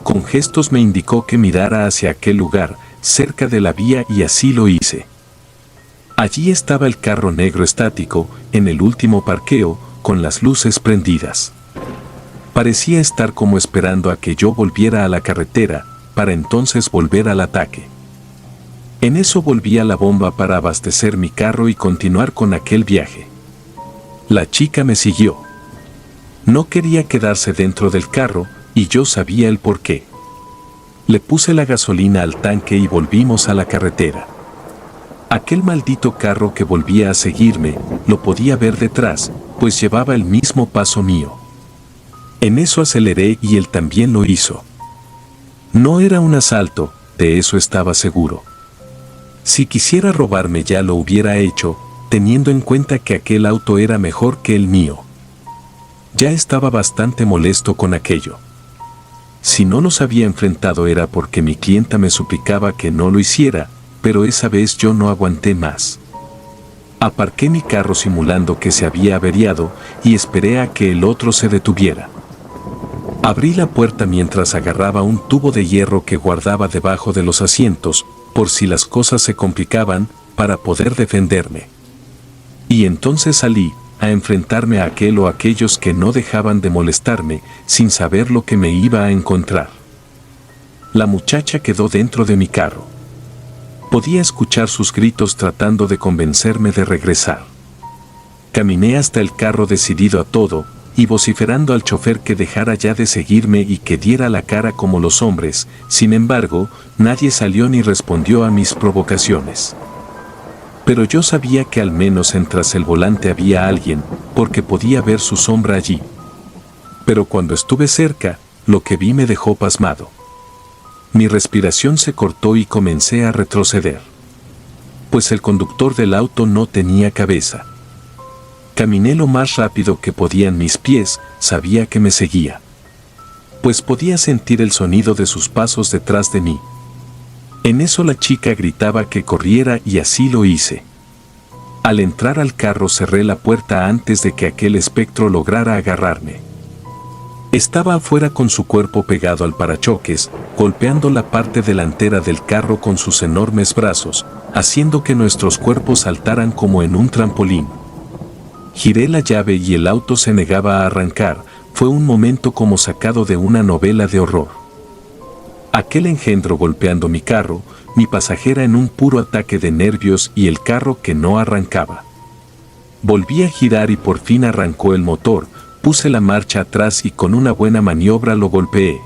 Con gestos me indicó que mirara hacia aquel lugar, cerca de la vía y así lo hice. Allí estaba el carro negro estático, en el último parqueo, con las luces prendidas. Parecía estar como esperando a que yo volviera a la carretera, para entonces volver al ataque. En eso volví a la bomba para abastecer mi carro y continuar con aquel viaje. La chica me siguió. No quería quedarse dentro del carro, y yo sabía el porqué. Le puse la gasolina al tanque y volvimos a la carretera. Aquel maldito carro que volvía a seguirme, lo podía ver detrás, pues llevaba el mismo paso mío. En eso aceleré y él también lo hizo. No era un asalto, de eso estaba seguro. Si quisiera robarme ya lo hubiera hecho, teniendo en cuenta que aquel auto era mejor que el mío. Ya estaba bastante molesto con aquello. Si no los había enfrentado era porque mi clienta me suplicaba que no lo hiciera, pero esa vez yo no aguanté más. Aparqué mi carro simulando que se había averiado y esperé a que el otro se detuviera. Abrí la puerta mientras agarraba un tubo de hierro que guardaba debajo de los asientos, por si las cosas se complicaban, para poder defenderme. Y entonces salí, a enfrentarme a aquel o aquellos que no dejaban de molestarme, sin saber lo que me iba a encontrar. La muchacha quedó dentro de mi carro. Podía escuchar sus gritos tratando de convencerme de regresar. Caminé hasta el carro decidido a todo, y vociferando al chofer que dejara ya de seguirme y que diera la cara como los hombres. Sin embargo, nadie salió ni respondió a mis provocaciones. Pero yo sabía que al menos tras el volante había alguien, porque podía ver su sombra allí. Pero cuando estuve cerca, lo que vi me dejó pasmado. Mi respiración se cortó y comencé a retroceder. Pues el conductor del auto no tenía cabeza. Caminé lo más rápido que podían mis pies, sabía que me seguía. Pues podía sentir el sonido de sus pasos detrás de mí. En eso la chica gritaba que corriera y así lo hice. Al entrar al carro cerré la puerta antes de que aquel espectro lograra agarrarme. Estaba afuera con su cuerpo pegado al parachoques, golpeando la parte delantera del carro con sus enormes brazos, haciendo que nuestros cuerpos saltaran como en un trampolín. Giré la llave y el auto se negaba a arrancar, fue un momento como sacado de una novela de horror. Aquel engendro golpeando mi carro, mi pasajera en un puro ataque de nervios y el carro que no arrancaba. Volví a girar y por fin arrancó el motor, puse la marcha atrás y con una buena maniobra lo golpeé.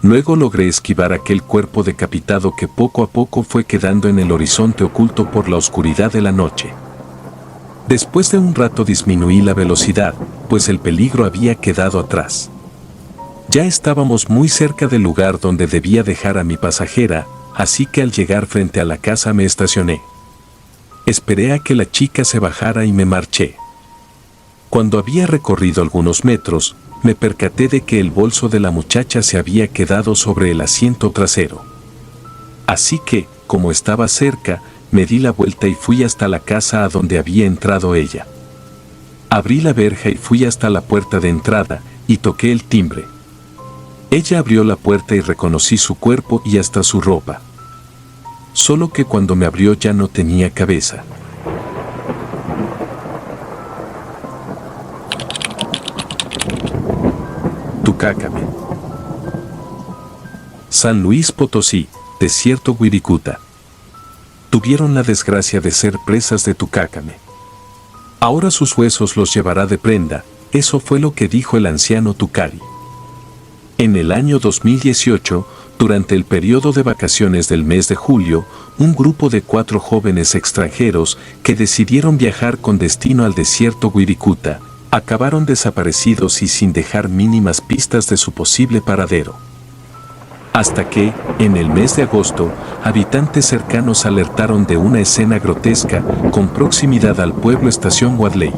Luego logré esquivar aquel cuerpo decapitado que poco a poco fue quedando en el horizonte oculto por la oscuridad de la noche. Después de un rato disminuí la velocidad, pues el peligro había quedado atrás. Ya estábamos muy cerca del lugar donde debía dejar a mi pasajera, así que al llegar frente a la casa me estacioné. Esperé a que la chica se bajara y me marché. Cuando había recorrido algunos metros, me percaté de que el bolso de la muchacha se había quedado sobre el asiento trasero. Así que, como estaba cerca, me di la vuelta y fui hasta la casa a donde había entrado ella. Abrí la verja y fui hasta la puerta de entrada, y toqué el timbre. Ella abrió la puerta y reconocí su cuerpo y hasta su ropa. Solo que cuando me abrió ya no tenía cabeza. Tucácame. San Luis Potosí, desierto Wirikuta. Tuvieron la desgracia de ser presas de Tucácame. Ahora sus huesos los llevará de prenda, eso fue lo que dijo el anciano Tucari. En el año 2018, durante el periodo de vacaciones del mes de julio, un grupo de 4 jóvenes extranjeros que decidieron viajar con destino al desierto Wirikuta, acabaron desaparecidos y sin dejar mínimas pistas de su posible paradero. Hasta que, en el mes de agosto, habitantes cercanos alertaron de una escena grotesca con proximidad al pueblo Estación Wadley.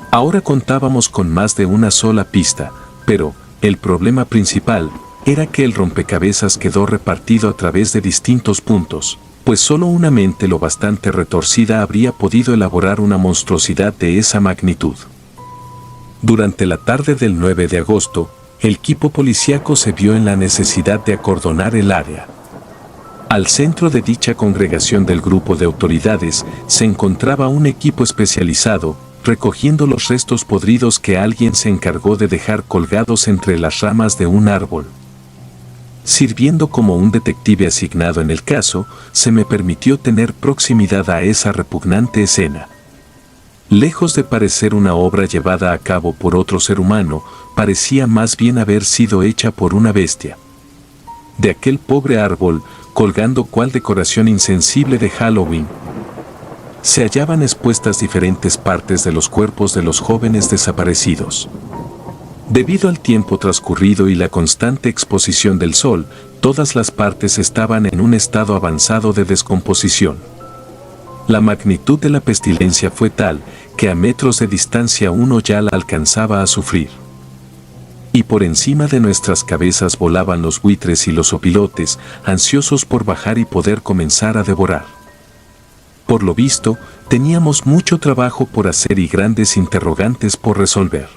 Ahora contábamos con más de una sola pista, pero el problema principal era que el rompecabezas quedó repartido a través de distintos puntos, pues solo una mente lo bastante retorcida habría podido elaborar una monstruosidad de esa magnitud. Durante la tarde del 9 de agosto, el equipo policíaco se vio en la necesidad de acordonar el área. Al centro de dicha congregación del grupo de autoridades se encontraba un equipo especializado, recogiendo los restos podridos que alguien se encargó de dejar colgados entre las ramas de un árbol. Sirviendo como un detective asignado en el caso, se me permitió tener proximidad a esa repugnante escena. Lejos de parecer una obra llevada a cabo por otro ser humano, parecía más bien haber sido hecha por una bestia. De aquel pobre árbol, colgando cual decoración insensible de Halloween, se hallaban expuestas diferentes partes de los cuerpos de los jóvenes desaparecidos. Debido al tiempo transcurrido y la constante exposición del sol, todas las partes estaban en un estado avanzado de descomposición. La magnitud de la pestilencia fue tal que a metros de distancia uno ya la alcanzaba a sufrir. Y por encima de nuestras cabezas volaban los buitres y los opilotes, ansiosos por bajar y poder comenzar a devorar. Por lo visto, teníamos mucho trabajo por hacer y grandes interrogantes por resolver.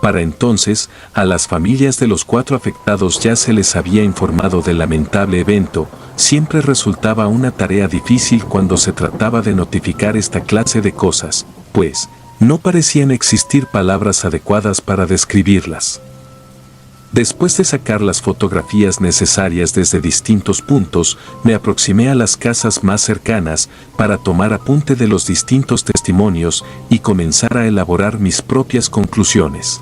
Para entonces, a las familias de los 4 afectados ya se les había informado del lamentable evento. Siempre resultaba una tarea difícil cuando se trataba de notificar esta clase de cosas, pues no parecían existir palabras adecuadas para describirlas. Después de sacar las fotografías necesarias desde distintos puntos, me aproximé a las casas más cercanas para tomar apunte de los distintos testimonios y comenzar a elaborar mis propias conclusiones.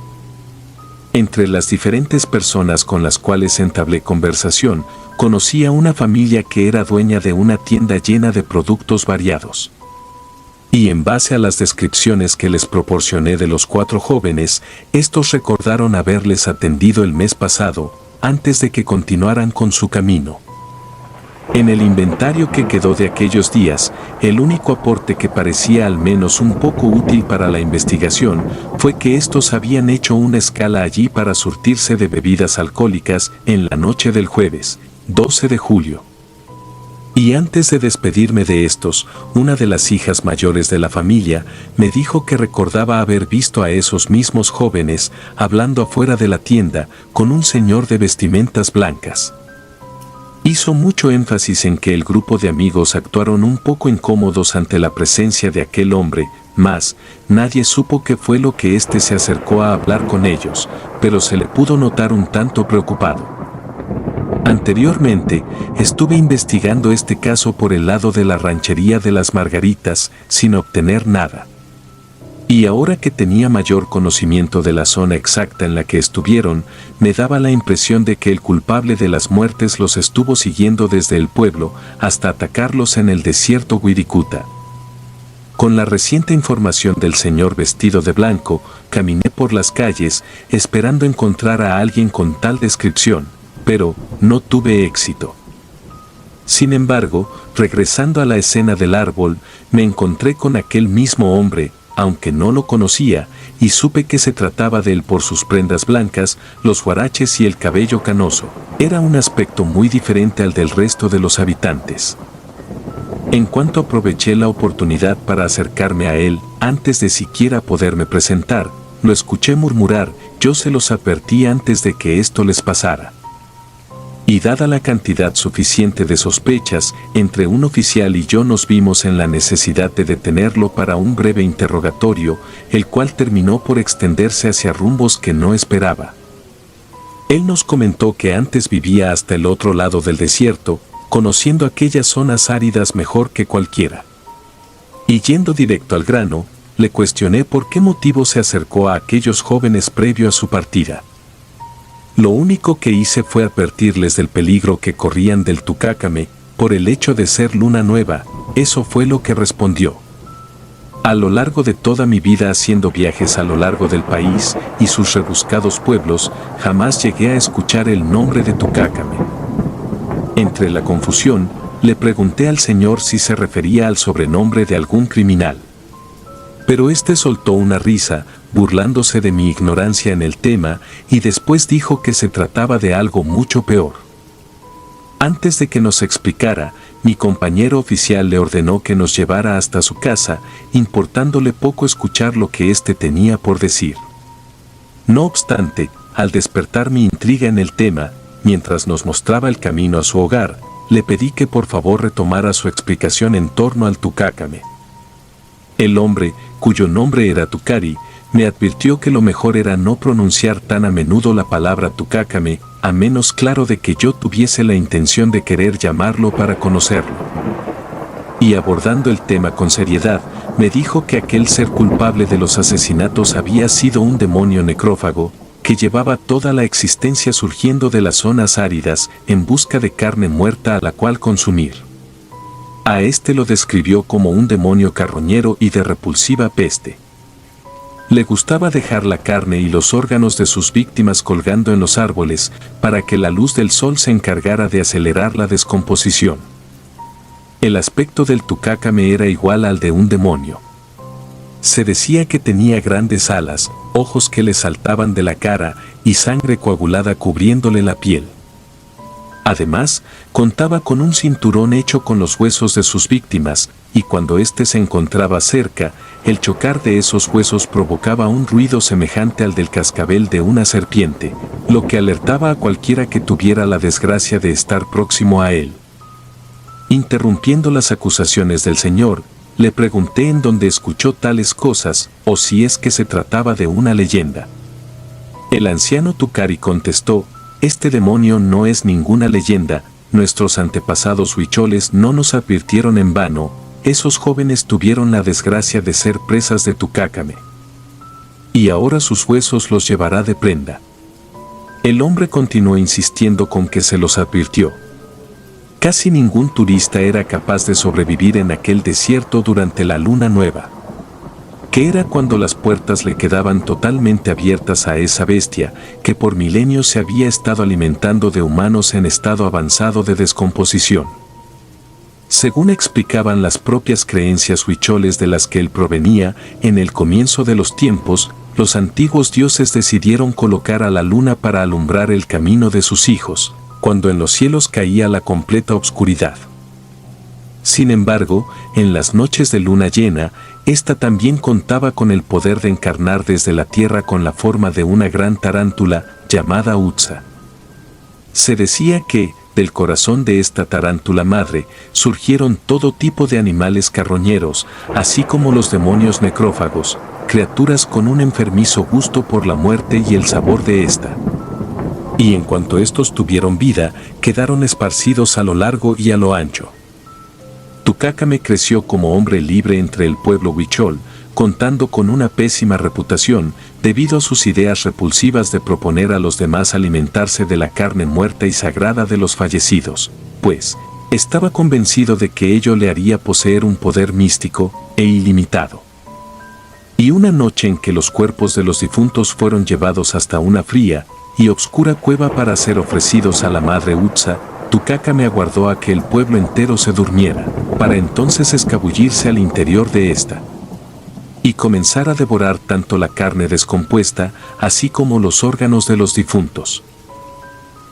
Entre las diferentes personas con las cuales entablé conversación, conocí a una familia que era dueña de una tienda llena de productos variados. Y en base a las descripciones que les proporcioné de los 4 jóvenes, estos recordaron haberles atendido el mes pasado, antes de que continuaran con su camino. En el inventario que quedó de aquellos días, el único aporte que parecía al menos un poco útil para la investigación fue que estos habían hecho una escala allí para surtirse de bebidas alcohólicas en la noche del jueves, 12 de julio. Y antes de despedirme de estos, una de las hijas mayores de la familia me dijo que recordaba haber visto a esos mismos jóvenes hablando afuera de la tienda con un señor de vestimentas blancas. Hizo mucho énfasis en que el grupo de amigos actuaron un poco incómodos ante la presencia de aquel hombre, mas nadie supo qué fue lo que éste se acercó a hablar con ellos, pero se le pudo notar un tanto preocupado. Anteriormente, estuve investigando este caso por el lado de la ranchería de las Margaritas, sin obtener nada. Y ahora que tenía mayor conocimiento de la zona exacta en la que estuvieron, me daba la impresión de que el culpable de las muertes los estuvo siguiendo desde el pueblo hasta atacarlos en el desierto Wirikuta. Con la reciente información del señor vestido de blanco, caminé por las calles esperando encontrar a alguien con tal descripción, pero no tuve éxito. Sin embargo, regresando a la escena del árbol, me encontré con aquel mismo hombre, aunque no lo conocía, y supe que se trataba de él por sus prendas blancas, los huaraches y el cabello canoso. Era un aspecto muy diferente al del resto de los habitantes. En cuanto aproveché la oportunidad para acercarme a él, antes de siquiera poderme presentar, lo escuché murmurar: yo se los advertí antes de que esto les pasara. Y dada la cantidad suficiente de sospechas, entre un oficial y yo nos vimos en la necesidad de detenerlo para un breve interrogatorio, el cual terminó por extenderse hacia rumbos que no esperaba. Él nos comentó que antes vivía hasta el otro lado del desierto, conociendo aquellas zonas áridas mejor que cualquiera. Y yendo directo al grano, le cuestioné por qué motivo se acercó a aquellos jóvenes previo a su partida. Lo único que hice fue advertirles del peligro que corrían del Tucácame, por el hecho de ser luna nueva. Eso fue lo que respondió. A lo largo de toda mi vida haciendo viajes a lo largo del país y sus rebuscados pueblos, jamás llegué a escuchar el nombre de Tucácame. Entre la confusión, le pregunté al señor si se refería al sobrenombre de algún criminal. Pero este soltó una risa, burlándose de mi ignorancia en el tema, y después dijo que se trataba de algo mucho peor. Antes de que nos explicara, mi compañero oficial le ordenó que nos llevara hasta su casa, importándole poco escuchar lo que éste tenía por decir. No obstante, al despertar mi intriga en el tema, mientras nos mostraba el camino a su hogar, le pedí que por favor retomara su explicación en torno al Tucácame. El hombre, cuyo nombre era Tucari, me advirtió que lo mejor era no pronunciar tan a menudo la palabra Tucácame, a menos claro de que yo tuviese la intención de querer llamarlo para conocerlo. Y abordando el tema con seriedad, me dijo que aquel ser culpable de los asesinatos había sido un demonio necrófago, que llevaba toda la existencia surgiendo de las zonas áridas en busca de carne muerta a la cual consumir. A este lo describió como un demonio carroñero y de repulsiva peste. Le gustaba dejar la carne y los órganos de sus víctimas colgando en los árboles para que la luz del sol se encargara de acelerar la descomposición. El aspecto del Tucácame era igual al de un demonio. Se decía que tenía grandes alas, ojos que le saltaban de la cara y sangre coagulada cubriéndole la piel. Además, contaba con un cinturón hecho con los huesos de sus víctimas, y cuando éste se encontraba cerca, el chocar de esos huesos provocaba un ruido semejante al del cascabel de una serpiente, lo que alertaba a cualquiera que tuviera la desgracia de estar próximo a él. Interrumpiendo las acusaciones del señor, le pregunté en dónde escuchó tales cosas, o si es que se trataba de una leyenda. El anciano Tucari contestó: este demonio no es ninguna leyenda, nuestros antepasados huicholes no nos advirtieron en vano, esos jóvenes tuvieron la desgracia de ser presas de Tucácame. Y ahora sus huesos los llevará de prenda. El hombre continuó insistiendo con que se los advirtió. Casi ningún turista era capaz de sobrevivir en aquel desierto durante la luna nueva, que era cuando las puertas le quedaban totalmente abiertas a esa bestia que por milenios se había estado alimentando de humanos en estado avanzado de descomposición. Según explicaban las propias creencias huicholes de las que él provenía, en el comienzo de los tiempos, los antiguos dioses decidieron colocar a la luna para alumbrar el camino de sus hijos, cuando en los cielos caía la completa oscuridad. Sin embargo, en las noches de luna llena, ésta también contaba con el poder de encarnar desde la tierra con la forma de una gran tarántula, llamada Utsa. Se decía que, del corazón de esta tarántula madre, surgieron todo tipo de animales carroñeros, así como los demonios necrófagos, criaturas con un enfermizo gusto por la muerte y el sabor de esta. Y en cuanto estos tuvieron vida, quedaron esparcidos a lo largo y a lo ancho. Tucácame creció como hombre libre entre el pueblo huichol, contando con una pésima reputación debido a sus ideas repulsivas de proponer a los demás alimentarse de la carne muerta y sagrada de los fallecidos, pues estaba convencido de que ello le haría poseer un poder místico e ilimitado. Y una noche en que los cuerpos de los difuntos fueron llevados hasta una fría y obscura cueva para ser ofrecidos a la madre Utsa, Tucácame aguardó a que el pueblo entero se durmiera, para entonces escabullirse al interior de esta y comenzar a devorar tanto la carne descompuesta, así como los órganos de los difuntos.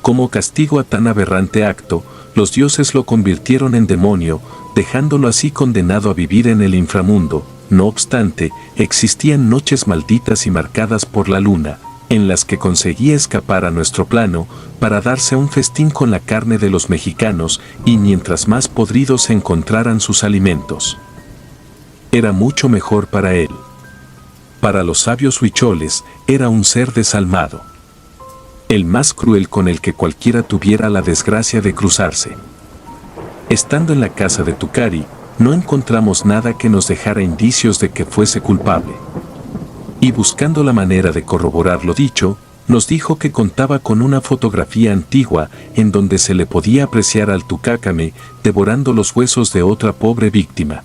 Como castigo a tan aberrante acto, los dioses lo convirtieron en demonio, dejándolo así condenado a vivir en el inframundo. No obstante, existían noches malditas y marcadas por la luna, en las que conseguía escapar a nuestro plano para darse un festín con la carne de los mexicanos, y mientras más podridos se encontraran sus alimentos, era mucho mejor para él. Para los sabios huicholes, era un ser desalmado, el más cruel con el que cualquiera tuviera la desgracia de cruzarse. Estando en la casa de Tucari, no encontramos nada que nos dejara indicios de que fuese culpable. Y buscando la manera de corroborar lo dicho, nos dijo que contaba con una fotografía antigua en donde se le podía apreciar al Tucácame devorando los huesos de otra pobre víctima.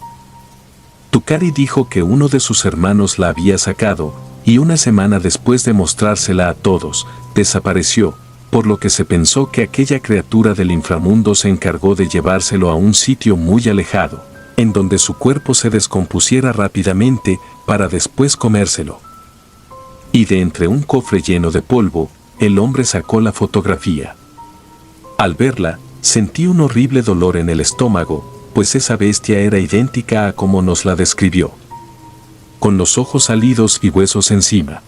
Tucari dijo que uno de sus hermanos la había sacado, y una semana después de mostrársela a todos, desapareció, por lo que se pensó que aquella criatura del inframundo se encargó de llevárselo a un sitio muy alejado, en donde su cuerpo se descompusiera rápidamente para después comérselo. Y de entre un cofre lleno de polvo, el hombre sacó la fotografía. Al verla, sentí un horrible dolor en el estómago, pues esa bestia era idéntica a como nos la describió, con los ojos salidos y huesos encima.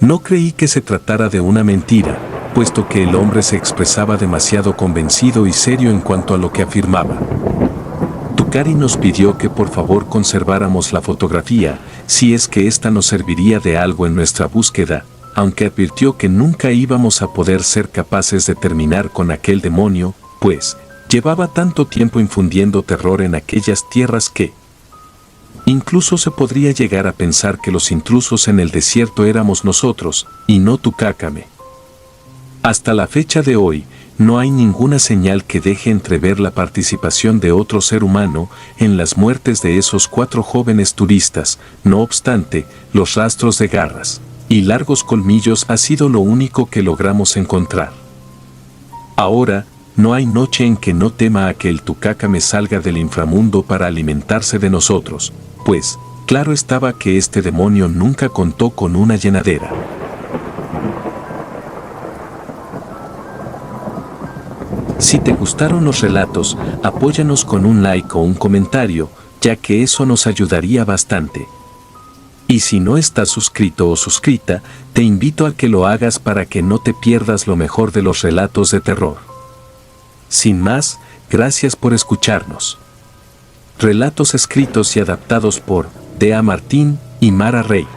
No creí que se tratara de una mentira, puesto que el hombre se expresaba demasiado convencido y serio en cuanto a lo que afirmaba. Tucari nos pidió que por favor conserváramos la fotografía, si es que ésta nos serviría de algo en nuestra búsqueda, aunque advirtió que nunca íbamos a poder ser capaces de terminar con aquel demonio, pues llevaba tanto tiempo infundiendo terror en aquellas tierras que incluso se podría llegar a pensar que los intrusos en el desierto éramos nosotros, y no Tucácame. Hasta la fecha de hoy, no hay ninguna señal que deje entrever la participación de otro ser humano en las muertes de esos 4 jóvenes turistas. No obstante, los rastros de garras y largos colmillos ha sido lo único que logramos encontrar. Ahora, no hay noche en que no tema a que el Tucácame salga del inframundo para alimentarse de nosotros, pues, claro estaba que este demonio nunca contó con una llenadera. Si te gustaron los relatos, apóyanos con un like o un comentario, ya que eso nos ayudaría bastante. Y si no estás suscrito o suscrita, te invito a que lo hagas para que no te pierdas lo mejor de los relatos de terror. Sin más, gracias por escucharnos. Relatos escritos y adaptados por Dea Martín y Mara Rey.